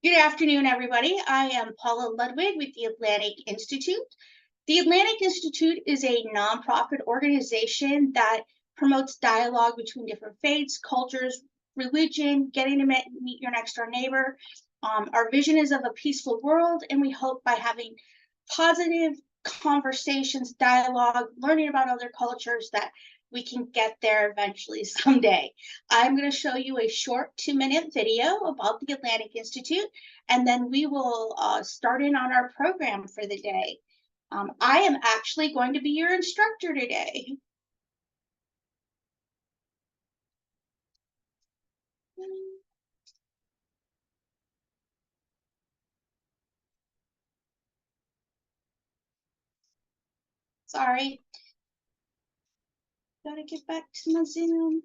Good afternoon, everybody. I am Paula Ludwig with the Atlantic Institute. The Atlantic Institute is a nonprofit organization that promotes dialogue between different faiths, cultures, religion, getting to meet your next door neighbor. Our vision is of a peaceful world, and we hope by having positive conversations, dialogue, learning about other cultures that we can get there eventually someday. I'm going to show you a short 2-minute video about the Atlantic Institute, and then we will start in on our program for the day. I am actually going to be your instructor today. Sorry. Gotta get back to my Zoom.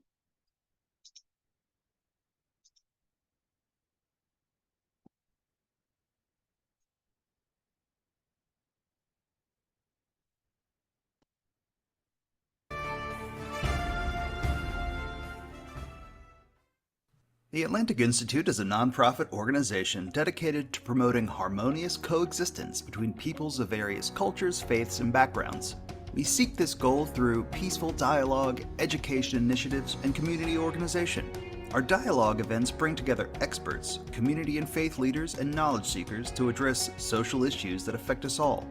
The Atlantic Institute is a nonprofit organization dedicated to promoting harmonious coexistence between peoples of various cultures, faiths, and backgrounds. We seek this goal through peaceful dialogue, education initiatives, and community organization. Our dialogue events bring together experts, community and faith leaders, and knowledge seekers to address social issues that affect us all.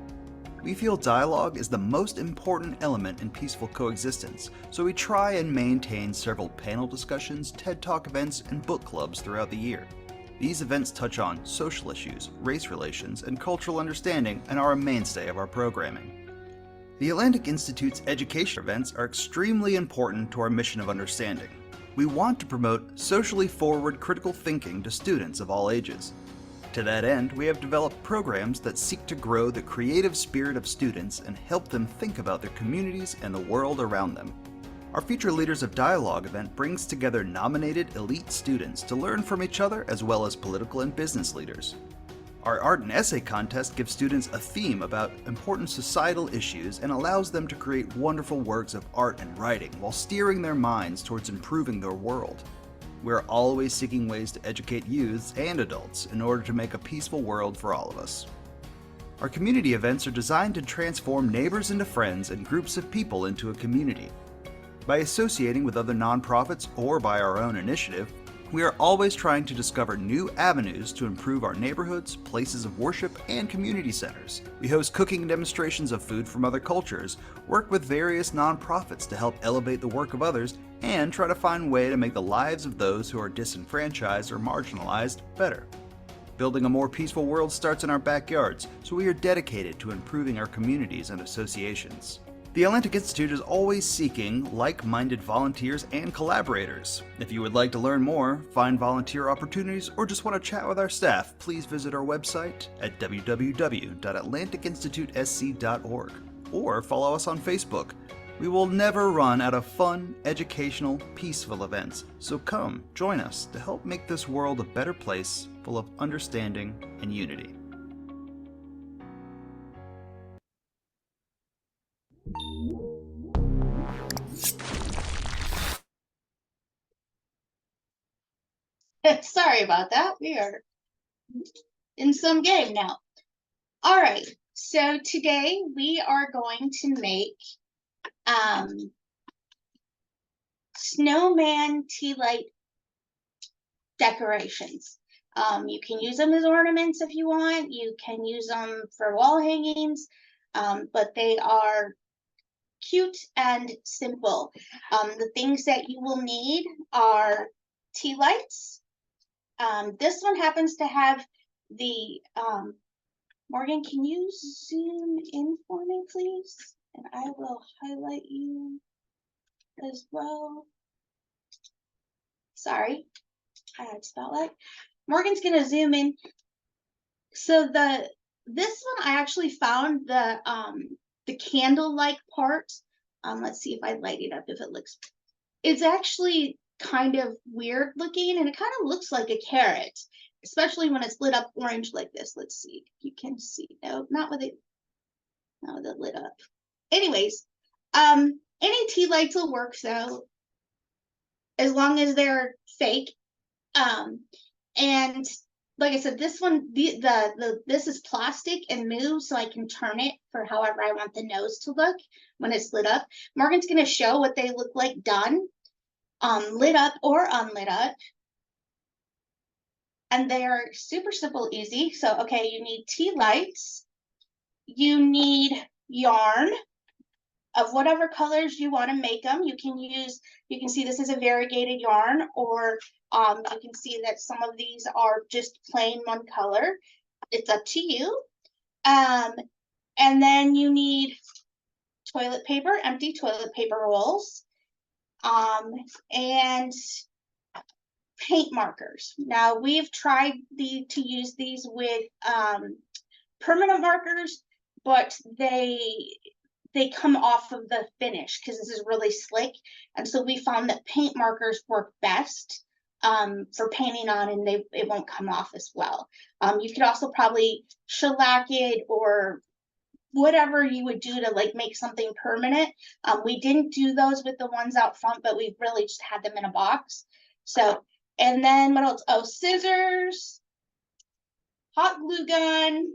We feel dialogue is the most important element in peaceful coexistence, so we try and maintain several panel discussions, TED Talk events, and book clubs throughout the year. These events touch on social issues, race relations, and cultural understanding and are a mainstay of our programming. The Atlantic Institute's education events are extremely important to our mission of understanding. We want to promote socially forward critical thinking to students of all ages. To that end, we have developed programs that seek to grow the creative spirit of students and help them think about their communities and the world around them. Our Future Leaders of Dialogue event brings together nominated elite students to learn from each other as well as political and business leaders. Our art and essay contest gives students a theme about important societal issues and allows them to create wonderful works of art and writing while steering their minds towards improving their world. We're always seeking ways to educate youths and adults in order to make a peaceful world for all of us. Our community events are designed to transform neighbors into friends and groups of people into a community. By associating with other nonprofits or by our own initiative, we are always trying to discover new avenues to improve our neighborhoods, places of worship, and community centers. We host cooking demonstrations of food from other cultures, work with various nonprofits to help elevate the work of others, and try to find a way to make the lives of those who are disenfranchised or marginalized better. Building a more peaceful world starts in our backyards, so we are dedicated to improving our communities and associations. The Atlantic Institute is always seeking like-minded volunteers and collaborators. If you would like to learn more, find volunteer opportunities, or just want to chat with our staff, please visit our website at www.atlanticinstitutesc.org or follow us on Facebook. We will never run out of fun, educational, peaceful events, so come join us to help make this world a better place full of understanding and unity. Sorry about that. We are in some game now. All right, so today we are going to make snowman Tealight decorations. You can use them as ornaments if you want. You can use them for wall hangings, but they are cute and simple. The things that you will need are tea lights. This one happens to have the, Morgan, can you zoom in for me, please? And I will highlight you as well. Sorry, I had spotlight. Morgan's gonna zoom in. So this one I actually found the candle-like part. Let's see if I light it up if it looks. It's actually kind of weird looking, and it kind of looks like a carrot, especially when it's lit up orange like this. Let's see if you can see. No, not with it lit up. Anyways, any tea lights will work though, as long as they're fake. And like I said, this one, this is plastic and moves, so I can turn it for however I want the nose to look when it's lit up. Morgan's gonna show what they look like done, lit up or unlit up. And they are super simple, easy. So, okay, you need tea lights, you need yarn of whatever colors you want to make them. You can see this is a variegated yarn, or you can see that some of these are just plain one color. It's up to you. And then you need toilet paper, empty toilet paper rolls, and paint markers. Now we've tried to use these with permanent markers, but they come off of the finish because this is really slick. And so we found that paint markers work best for painting on, and it won't come off as well. You could also probably shellac it or whatever you would do to like make something permanent. We didn't do those with the ones out front, but we really just had them in a box. So, and then what else? Oh, scissors, hot glue gun,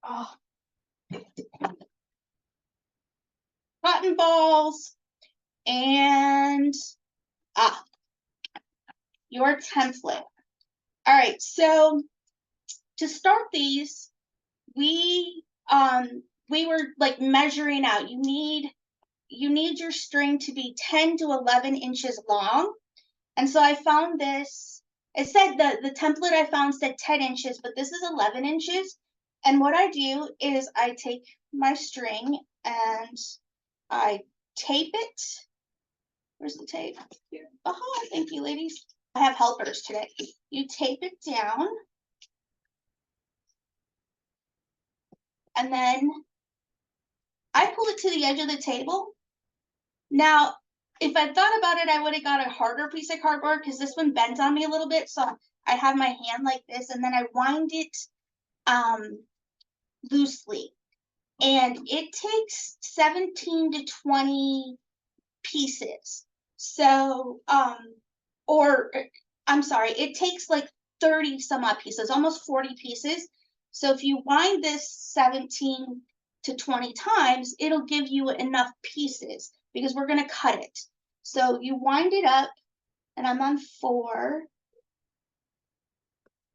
oh, cotton balls, and your template. All right, so to start these, we were like measuring out. You need your string to be 10 to 11 inches long. And so I found this, it said the template I found said 10 inches, but this is 11 inches. And what I do is I take my string and I tape it. Where's the tape? Here. Oh, thank you, ladies. I have helpers today. You tape it down. And then I pull it to the edge of the table. Now, if I thought about it, I would have got a harder piece of cardboard because this one bends on me a little bit. So I have my hand like this, and then I wind it loosely. And it takes 17 to 20 pieces. So, I'm sorry, it takes like 30 some odd pieces, almost 40 pieces. So if you wind this 17 to 20 times, it'll give you enough pieces because we're going to cut it. So you wind it up, and I'm on 4,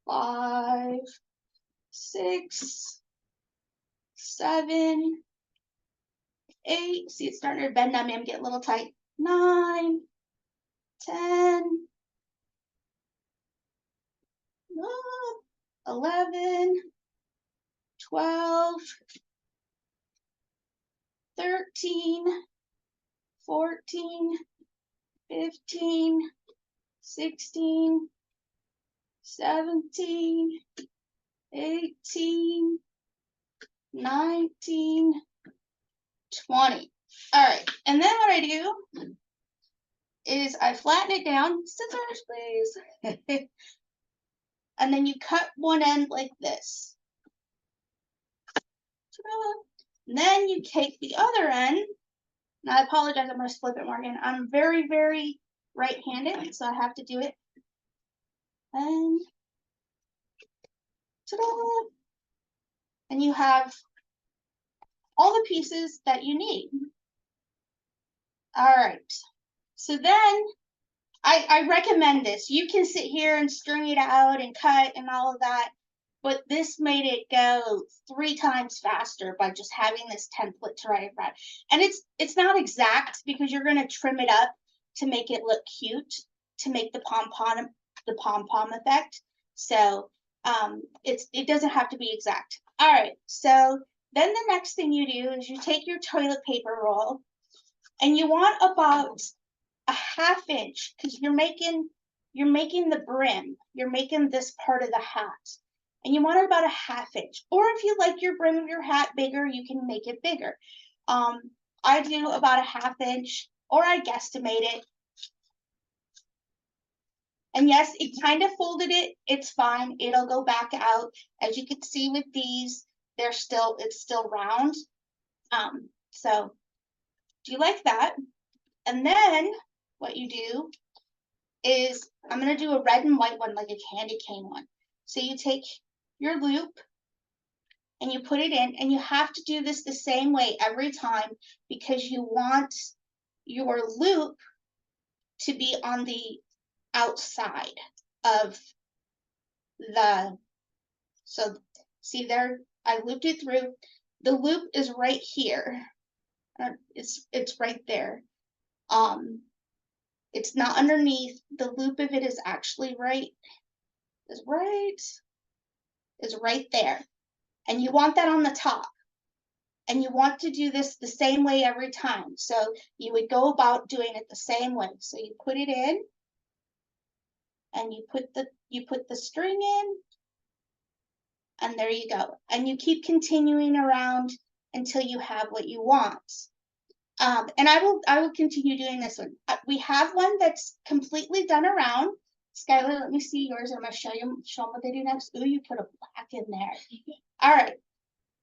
5, 6, 7, 8. See, it's starting to bend on me. I'm getting a little tight. 9, 10, 11, 12, 13, 14, 15, 16, 17, 18, 19, 20. All right, and then what I do is I flatten it down. Scissors, please. And then you cut one end like this. And then you take the other end. Now I apologize, I'm going to flip it, Morgan. I'm very, very right-handed, so I have to do it. And ta-da! And you have all the pieces that you need. All right. So then I recommend this. You can sit here and string it out and cut and all of that, but this made it go 3 times faster by just having this template to write around. And it's not exact because you're going to trim it up to make it look cute, to make the pom-pom effect. So it doesn't have to be exact. All right, so then the next thing you do is you take your toilet paper roll, and you want about a 1/2 inch because you're making the brim. You're making this part of the hat, and you want it about a 1/2 inch. Or if you like your brim of your hat bigger, you can make it bigger. I do about a 1/2 inch, or I guesstimate it. And yes, it kind of folded it. It's fine. It'll go back out. As you can see with these, it's still round. So do you like that? And then what you do is I'm going to do a red and white one, like a candy cane one. So you take your loop and you put it in, and you have to do this the same way every time because you want your loop to be on the outside of the, so see there, I looped it through. The loop is right here. It's right there. It's not underneath. The loop of it is actually is right there. And you want that on the top. And you want to do this the same way every time. So you would go about doing it the same way. So you put it in, and you put the string in, and there you go. And you keep continuing around until you have what you want. And I will continue doing this one. We have one that's completely done around. Skylar, let me see yours. I'm gonna show them what they do next. Ooh, you put a black in there. All right.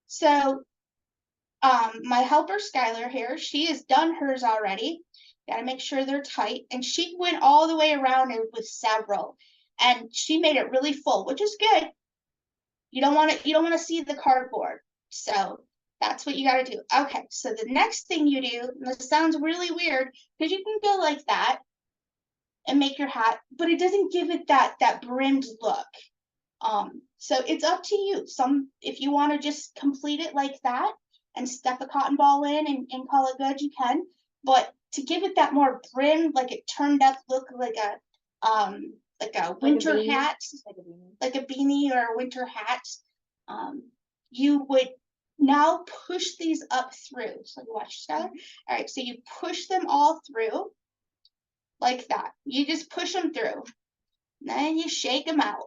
So my helper Skylar here, she has done hers already. Gotta make sure they're tight. And she went all the way around it with several. And she made it really full, which is good. You don't want to see the cardboard. So that's what you got to do. Okay, so the next thing you do, and this sounds really weird, because you can go like that and make your hat, but it doesn't give it that brimmed look. So it's up to you. If you want to just complete it like that and step a cotton ball in and call it good, you can. But to give it that more brim, like it turned up look, like a winter hat, like a beanie or a winter hat, you would now push these up through. So you watch, Skylar. All right, so you push them all through like that. You just push them through. Then you shake them out.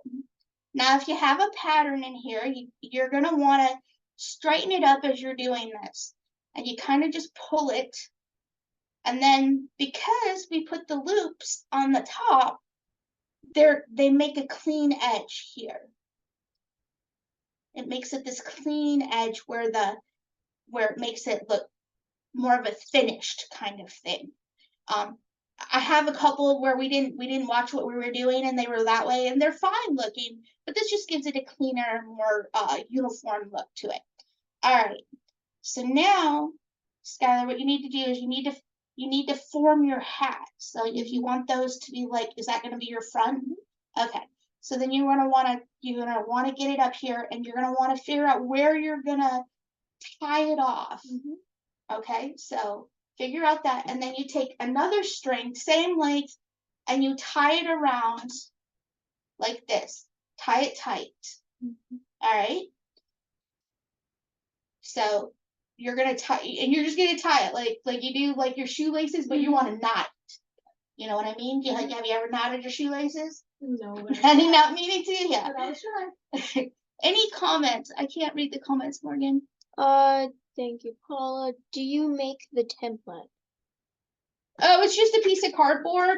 Now, if you have a pattern in here, you're going to want to straighten it up as you're doing this. And you kind of just pull it. And then because we put the loops on the top, they make a clean edge here. It makes it this clean edge where it makes it look more of a finished kind of thing. I have a couple where we didn't watch what we were doing and they were that way and they're fine looking, but this just gives it a cleaner, more uniform look to it. All right. So now, Skylar, what you need to do is you need to form your hat. So if you want those to be like, is that going to be your front? Okay. So then you're gonna want to get it up here, and you're gonna want to figure out where you're gonna tie it off. Okay. So figure out that, and then you take another string, same length, and you tie it around like this. Tie it tight. All right. So you're gonna tie, and you're just gonna tie it like you do like your shoelaces, but you want to knot. You know what I mean? Have you ever knotted your shoelaces? No. Any not meaning to? Yeah. But I'll try. Any comments? I can't read the comments, Morgan. Thank you, Paula. Do you make the template? Oh, it's just a piece of cardboard.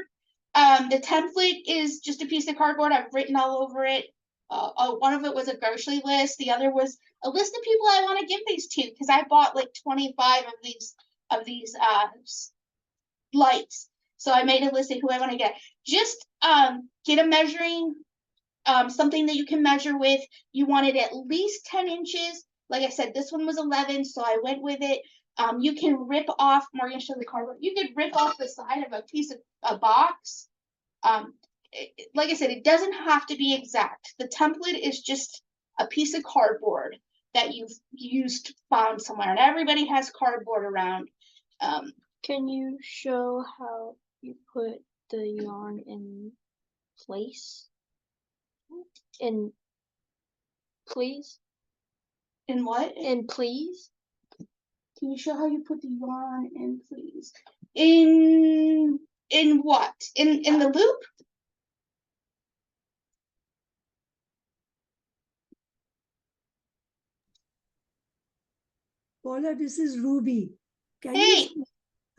The template is just a piece of cardboard. I've written all over it. One of it was a grocery list. The other was a list of people I want to give these to because I bought like 25 of these lights. So I made a list of who I want to get. Just get a measuring, something that you can measure with. You want it at least 10 inches. Like I said, this one was 11, so I went with it. You can rip off, Morgan, show the cardboard. You could rip off the side of a piece of a box. Like I said, it doesn't have to be exact. The template is just a piece of cardboard that you've found somewhere, and everybody has cardboard around. Can you show how you put the yarn in place? Please? In what? Please? Can you show how you put the yarn in, please? In what? In the loop? Paula, this is Ruby. Hey.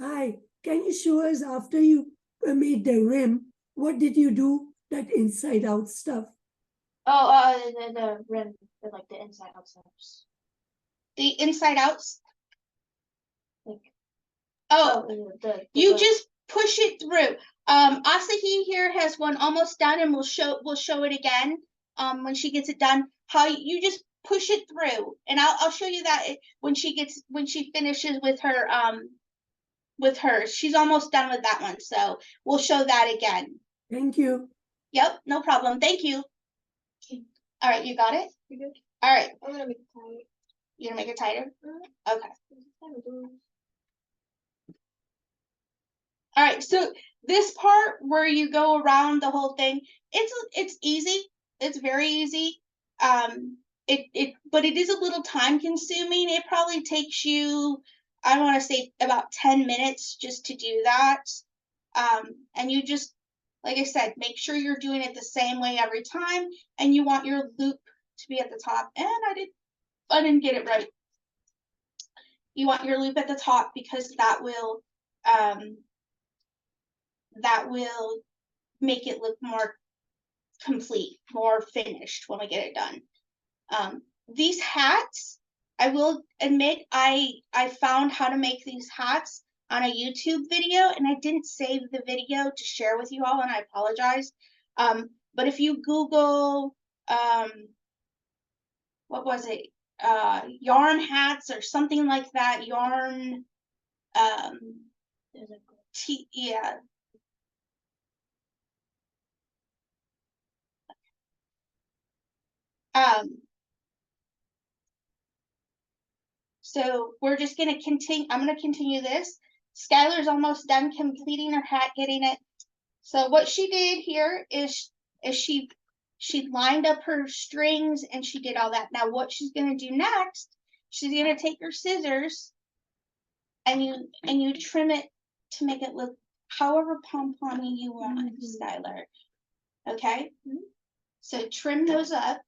Hi. Can you show us after you made the rim, what did you do, that inside out stuff? Oh, the rim, like the inside out steps. The inside outs? Like, you just push it through. Asahi here has one almost done, and we'll show it again when she gets it done. How you just push it through, and I'll show you that when she finishes with hers. She's almost done with that one, so we'll show that again. Thank you. Yep, no problem. Thank you. All right, you got it? You're good. All right, I'm gonna make it tight. you're gonna make it tighter? Okay. All right, so this part where you go around the whole thing, it's easy. It's very easy. But it is a little time consuming. It probably takes you, I want to say, about 10 minutes just to do that. And you just, like I said, make sure you're doing it the same way every time, and you want your loop to be at the top. And I didn't get it right. You want your loop at the top because that will make it look more complete, more finished when we get it done. These hats, I will admit, I found how to make these hats on a YouTube video, and I didn't save the video to share with you all, and I apologize. But if you Google, what was it? Yarn hats or something like that, yarn, yeah. So we're just gonna continue. I'm gonna continue this. Skylar's almost done completing her hat, getting it. So what she did here is she lined up her strings and she did all that. Now what she's gonna do next, she's gonna take her scissors and you trim it to make it look however pom-pommy you want, Skylar. Okay? So trim those up.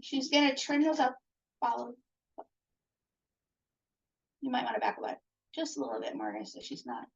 She's gonna trim those up, follow. You might want to back away just a little bit more so she's not.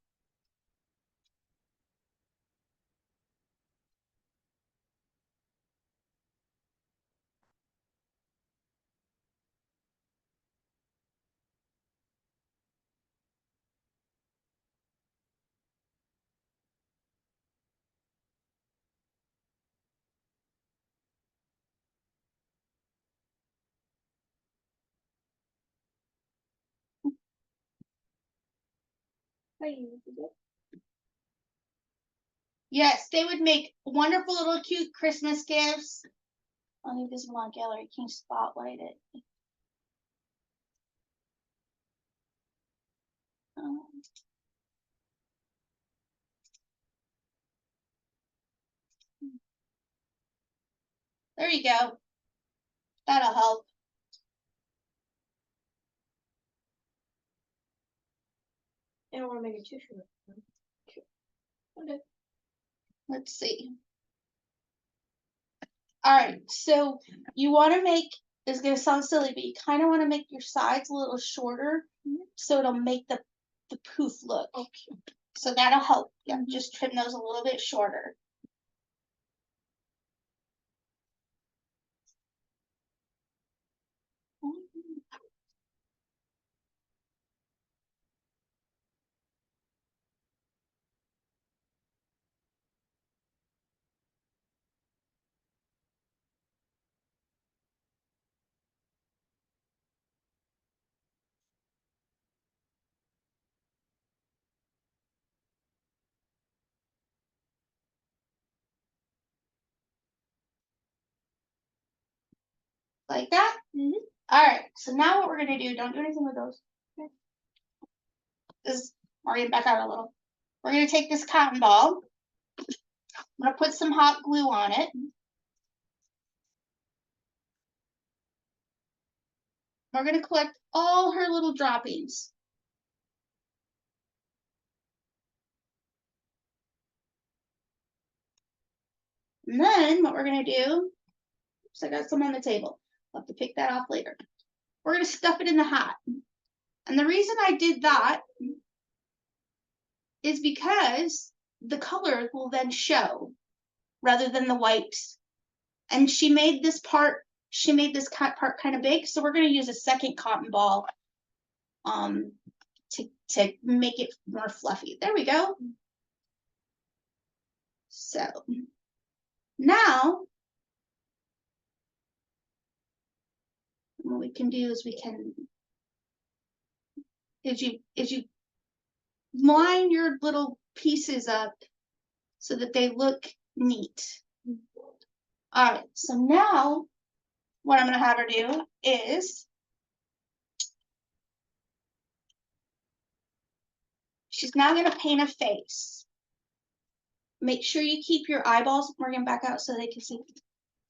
Yes, they would make wonderful little cute Christmas gifts. Only visible on gallery, can you spotlight it? There you go. That'll help. I don't want to make it too short. Okay. Let's see. All right, so you want to make, it's going to sound silly, but you kind of want to make your sides a little shorter so it'll make the poof look. Okay. So that'll help. Yeah, just trim those a little bit shorter. Like that? All right, so now what we're gonna do, don't do anything with those. Okay. We're gonna back out a little. We're gonna take this cotton ball. I'm gonna put some hot glue on it. We're gonna collect all her little droppings. And then what we're gonna do, oops, I got some on the table. I'll have to pick that off later. We're gonna stuff it in the hat. And the reason I did that is because the color will then show rather than the whites. And she made this part kind of big, so we're going to use a second cotton ball to make it more fluffy. There we go. So now what we can do is as you line your little pieces up so that they look neat. All right, so now what I'm gonna have her do is she's now gonna paint a face. Make sure you keep your eyeballs, Morgan, back out so they can see.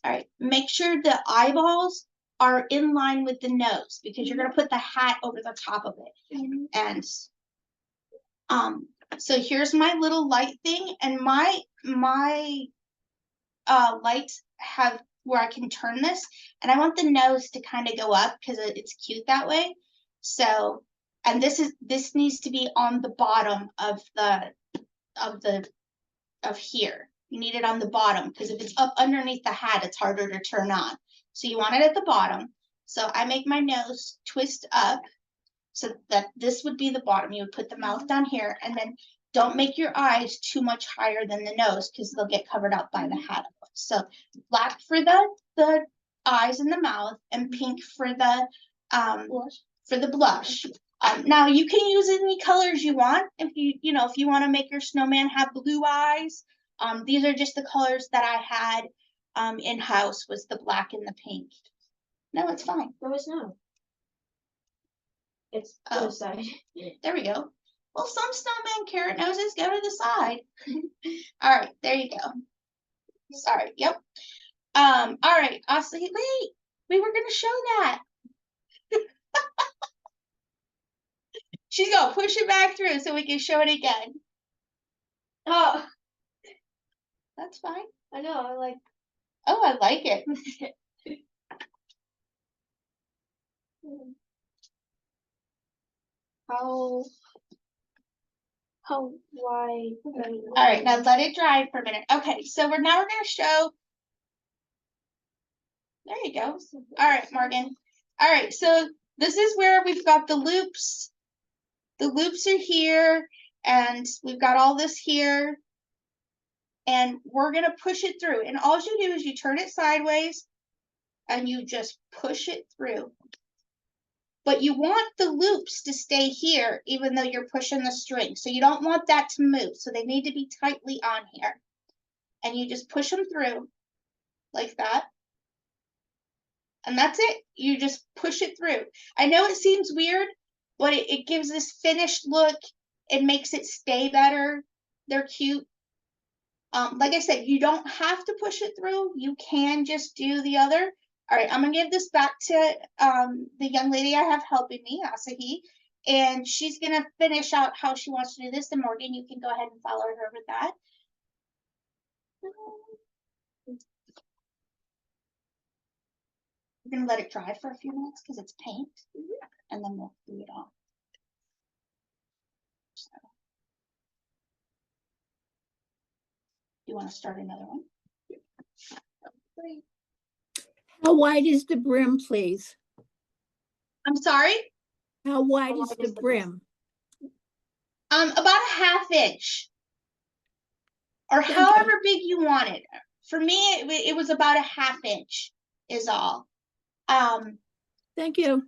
All right, make sure the eyeballs are in line with the nose because you're gonna put the hat over the top of it. And so here's my little light thing, and my lights have where I can turn this, and I want the nose to kind of go up because it's cute that way. So, and this needs to be on the bottom of here. You need it on the bottom because if it's up underneath the hat, it's harder to turn on. So you want it at the bottom. So I make my nose twist up so that this would be the bottom. You would put the mouth down here, and then don't make your eyes too much higher than the nose because they'll get covered up by the hat. So black for the eyes and the mouth, and pink for the blush. Now you can use any colors you want. If you want to make your snowman have blue eyes, these are just the colors that I had in house, was the black and the pink. No, it's fine. There was no. It's Oh. the side. There we go. Well, some snowman carrot noses go to the side. All right, there you go. Sorry. Yep. All right. Austin, wait. We were gonna show that. She's gonna push it back through so we can show it again. Oh, That's fine. I know. I like. Oh, I like it. How wide? All right, now let it dry for a minute. Okay, so we're gonna show. There you go. All right, Morgan. All right, so this is where we've got the loops. The loops are here, and we've got all this here. And we're gonna push it through. And all you do is you turn it sideways and you just push it through. But you want the loops to stay here, even though you're pushing the string. So you don't want that to move. So they need to be tightly on here. And you just push them through like that. And that's it. You just push it through. I know it seems weird, but it gives this finished look. It makes it stay better. They're cute. Like I said, you don't have to push it through. You can just do the other. All right, I'm gonna give this back to the young lady I have helping me, Asahi, and she's gonna finish out how she wants to do this. And Morgan, you can go ahead and follow her with that. We're gonna let it dry for a few minutes because it's paint, and then we'll glue it on. So, you want to start another one? How wide is the brim, please? I'm sorry. How wide is the brim? About a ½ inch, or Thank however big you want it. For me, it was about a ½ inch is all. Thank you.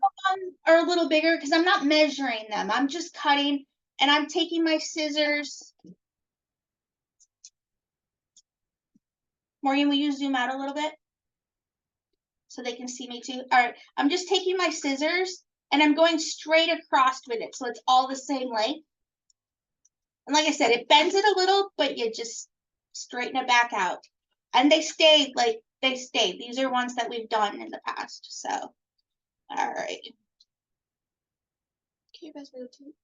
Are a little bigger because I'm not measuring them. I'm just cutting, and I'm taking my scissors. Morgan, will you zoom out a little bit so they can see me too? All right, I'm just taking my scissors and I'm going straight across with it, so it's all the same length. And like I said, it bends it a little, but you just straighten it back out. And they stayed like they stayed. These are ones that we've done in the past. So, all right. Can you guys rotate?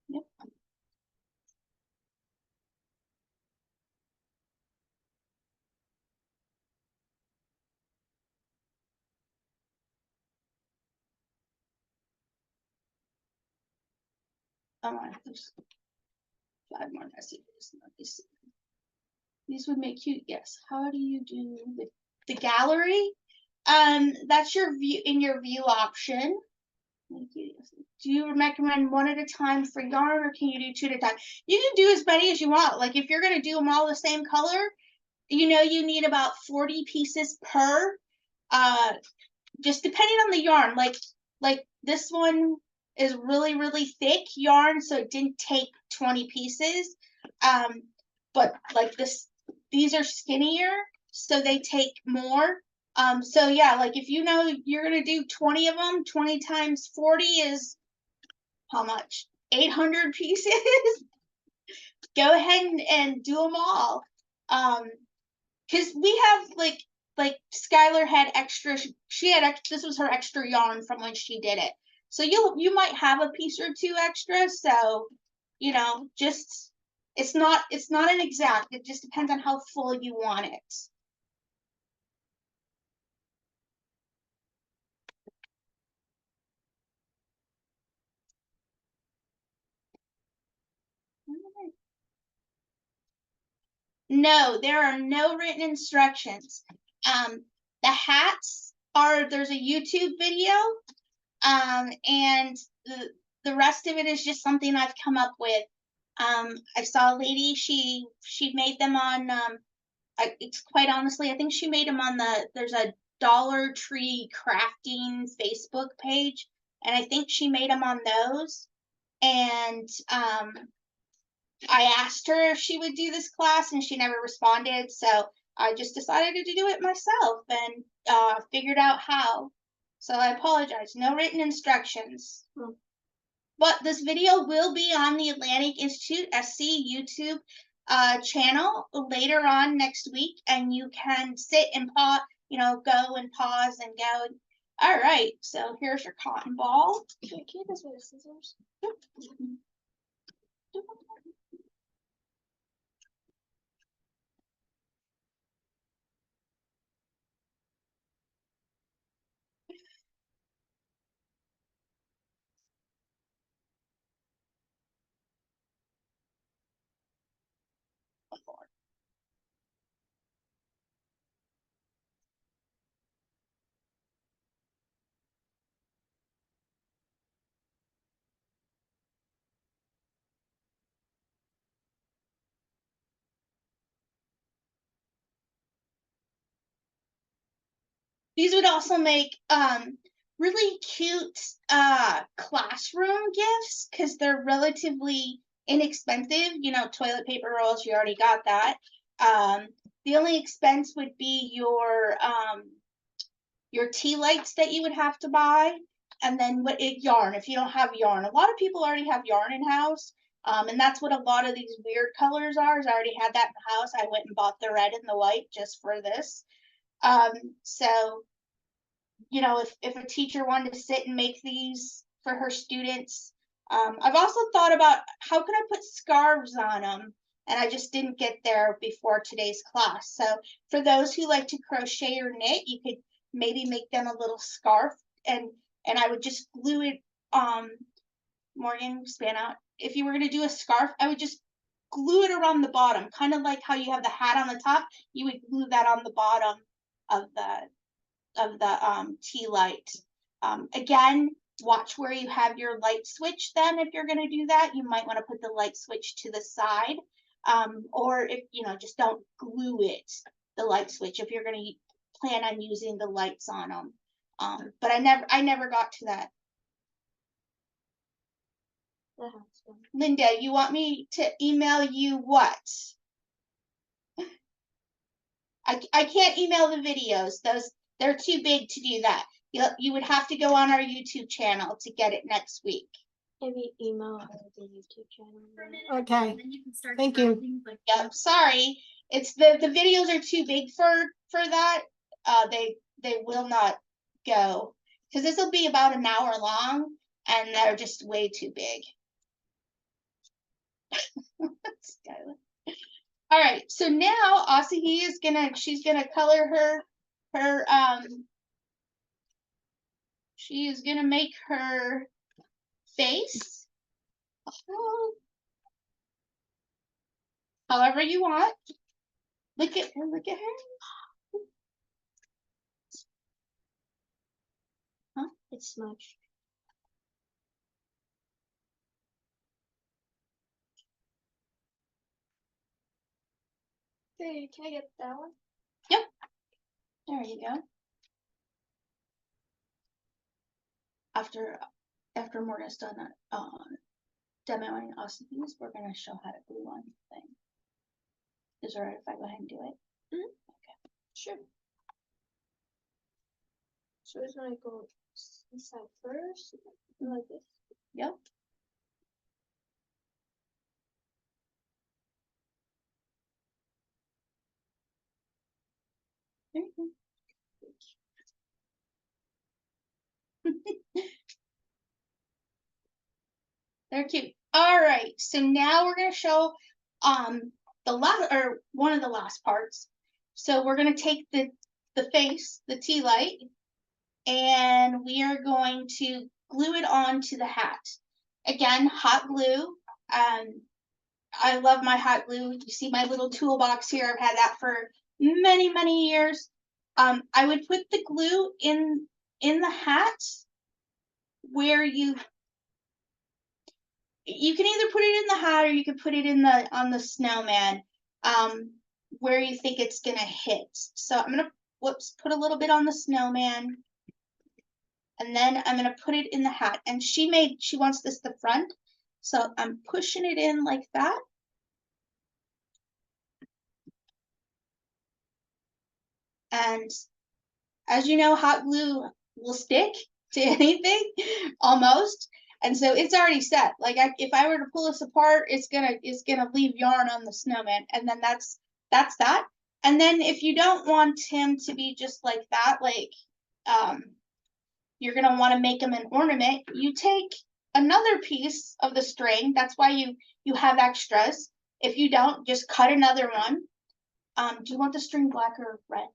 Yep. Oh, there's 5 more messages. These would make cute. Yes. How do you do the gallery? That's your view in your view option. Thank you. Do you recommend one at a time for yarn, or can you do two at a time? You can do as many as you want. Like if you're gonna do them all the same color, you know you need about 40 pieces per. Just depending on the yarn. Like this one is really thick yarn, so it didn't take 20 pieces. But like these are skinnier, so they take more. So yeah, like if you know you're gonna do 20 of them, 20 times 40 is how much? 800 pieces. Go ahead and do them all. Because we have like Skylar had extra. She had extra. This was her extra yarn from when she did it. So you might have a piece or two extra. So you know, just it's not an exact. It just depends on how full you want it. No, there are no written instructions. The hats there's a YouTube video, and the rest of it is just something I've come up with. I saw a lady, she made them on, it's quite honestly, I think she made them on there's a Dollar Tree crafting Facebook page, and I think she made them on those. And I asked her if she would do this class, and she never responded. So I just decided to do it myself and figured out how. So I apologize. No written instructions. But this video will be on the Atlantic Institute SC YouTube channel later on next week, and you can sit and pause, go and pause and go. All right, so here's your cotton ball. Can you guys with scissors? These would also make really cute classroom gifts because they're relatively inexpensive. Toilet paper rolls, you already got that. The only expense would be your tea lights that you would have to buy, and then yarn if you don't have yarn. A lot of people already have yarn in house. And that's what a lot of these weird colors are. I already had that in the house. I went and bought the red and the white just for this. So, if a teacher wanted to sit and make these for her students, I've also thought about how can I put scarves on them, and I just didn't get there before today's class. So for those who like to crochet or knit, you could maybe make them a little scarf, and I would just glue it. Morgan, span out. If you were going to do a scarf, I would just glue it around the bottom, kind of like how you have the hat on the top. You would glue that on the bottom of the Tealight. Again, watch where you have your light switch. Then if you're going to do that, you might want to put the light switch to the side, or if just don't glue the light switch if you're going to plan on using the lights on them. But I never got to that. Linda, you want me to email you what? I can't email the videos. They're too big to do that. You would have to go on our YouTube channel to get it next week. Maybe email her the YouTube channel. Okay. Thank you. Yep, sorry. It's the videos are too big for that. They will not go, because this will be about an hour long, and they're just way too big. All right, so now Asahi she's gonna color her she is gonna make her face however you want. Look at her. Huh? It's smudged. Hey, can I get that one? There you go. After Morgan's done demoing us these, we're gonna show how to glue on the thing. Is it alright if I go ahead and do it? Sure. So it's gonna go inside first, like this. Yep. There you go. They're cute. All right, so now we're gonna show the last or one of the last parts. So we're gonna take the face, the Tealight, and we are going to glue it onto the hat. Again, hot glue. I love my hot glue. You see my little toolbox here. I've had that for many, many years. I would put the glue in the hat where you can either put it in the hat or you can put it in on the snowman, where you think it's gonna hit. So I'm gonna put a little bit on the snowman, and then I'm gonna put it in the hat. And she wants this the front, so I'm pushing it in like that. And as you know, hot glue will stick to anything almost. And so it's already set. Like if I were to pull this apart, it's gonna leave yarn on the snowman, and then that's that. And then if you don't want him to be just like that, like you're gonna want to make him an ornament, you take another piece of the string. That's why you have extras. If you don't, just cut another one. Do you want the string black or red?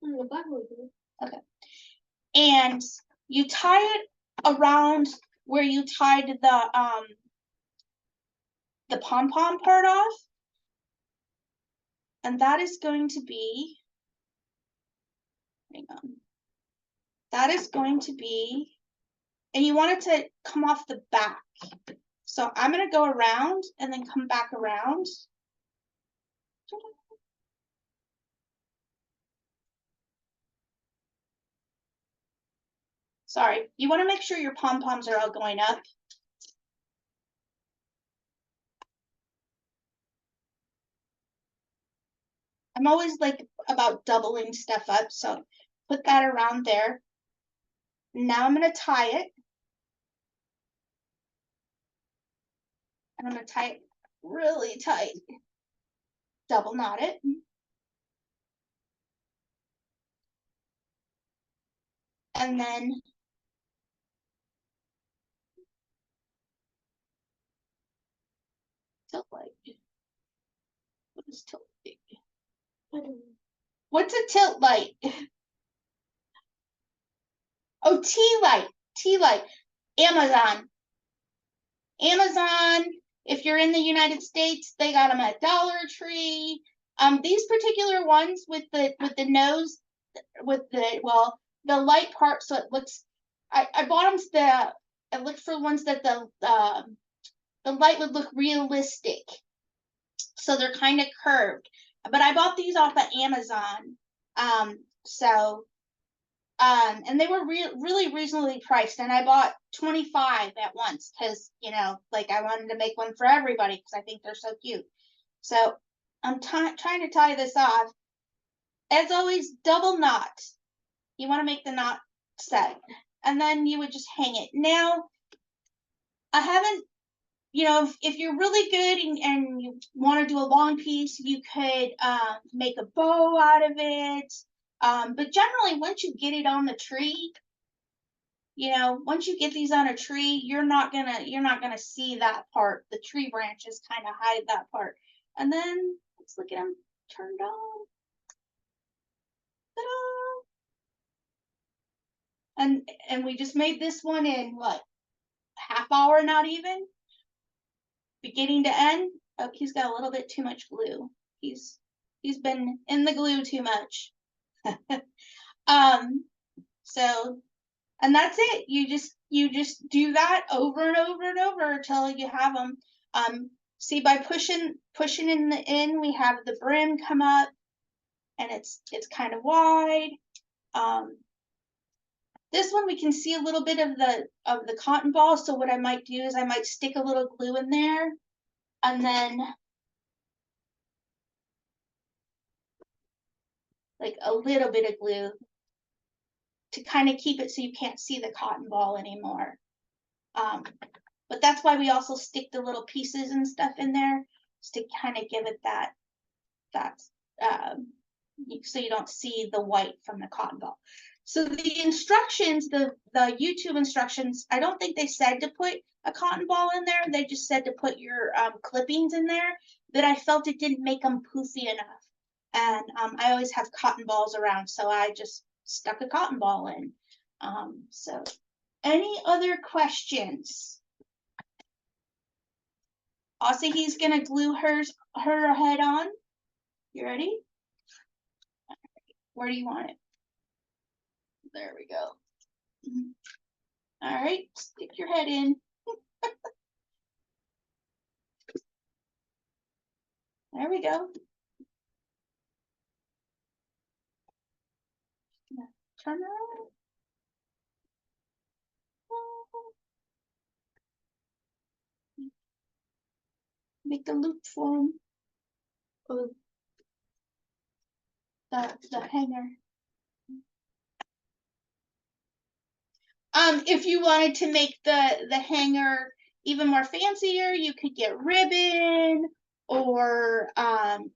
The black will do. Okay. And you tie it around where you tied the pom-pom part off. And that is going to be, hang on. That is going to be, and you want it to come off the back. So I'm gonna go around and then come back around. Sorry, you want to make sure your pom-poms are all going up. I'm always like about doubling stuff up, so put that around there. Now I'm going to tie it. And I'm going to tie it really tight. Double knot it. And then tilt light. What is tilt light? I don't know. What's a tilt light? Oh, Tealight. Tealight. Amazon. Amazon. If you're in the United States, they got them at Dollar Tree. These particular ones with the nose, with the light part, so it looks. I bought them I looked for ones that the light would look realistic. So they're kind of curved. But I bought these off of Amazon. And they were really reasonably priced, and I bought 25 at once because, like I wanted to make one for everybody because I think they're so cute. So I'm trying to tie this off. As always, double knot. You want to make the knot set, and then you would just hang it. Now, I haven't, if you're really good and you want to do a long piece, you could make a bow out of it. But generally, once you get it on the tree, once you get these on a tree, you're not gonna see that part. The tree branches kind of hide that part. And then let's look at them turned on. Ta-da! And we just made this one in what, half hour, not even, beginning to end. Oh, he's got a little bit too much glue. He's been in the glue too much. So, and that's it. You just do that over and over and over until you have them. See, by pushing in, we have the brim come up, and it's kind of wide. This one we can see a little bit of the cotton ball. So what I might do is I might stick a little glue in there, and then like a little bit of glue to kind of keep it so you can't see the cotton ball anymore. But that's why we also stick the little pieces and stuff in there, just to kind of give it that so you don't see the white from the cotton ball. So the instructions, the YouTube instructions, I don't think they said to put a cotton ball in there. They just said to put your clippings in there, but I felt it didn't make them poofy enough. And I always have cotton balls around, so I just stuck a cotton ball in. So any other questions? Also, he's gonna glue her head on. You ready? Where do you want it? There we go. All right, stick your head in. There we go. Turn around. Make a loop for him. Oh, the hanger. If you wanted to make the hanger even more fancier, you could get ribbon or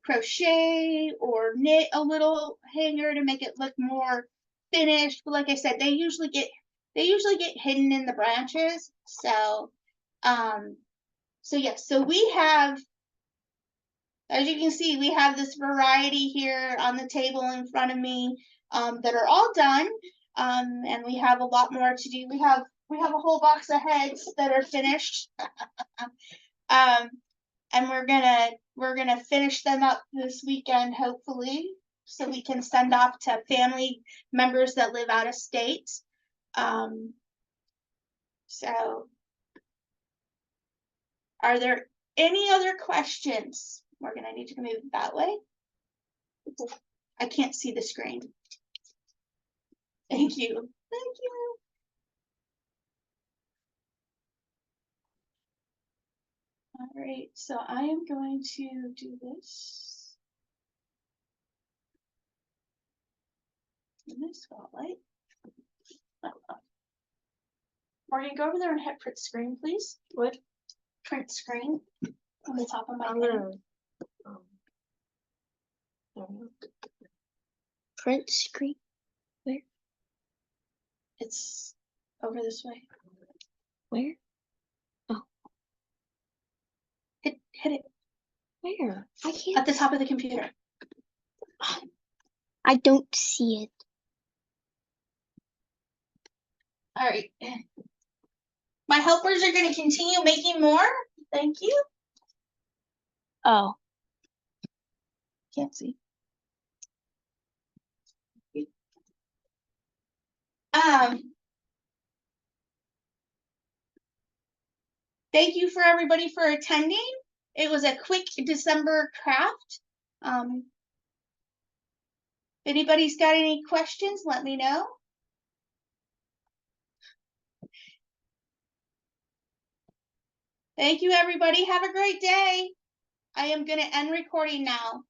crochet or knit a little hanger to make it look more finished. But like I said, they usually get hidden in the branches. So yes, so we have, as you can see, we have this variety here on the table in front of me that are all done. And we have a lot more to do. We have a whole box of heads that are finished. And we're gonna finish them up this weekend, hopefully, so we can send off to family members that live out of state. So are there any other questions? We're gonna need to move it that way. I can't see the screen. Thank you. Thank you. All right, so I am going to do this. In this spotlight. Morgan, go over there and hit print screen, please. What? Print screen on the top of my head. Print screen. Where? It's over this way. Where? Hit it. Where? I can't. At the top of the computer. I don't see it. All right. My helpers are going to continue making more. Thank you. Oh. Can't see. Thank you for everybody for attending. It was a quick December craft. If anybody's got any questions, let me know. Thank you, everybody. Have a great day. I am going to end recording now.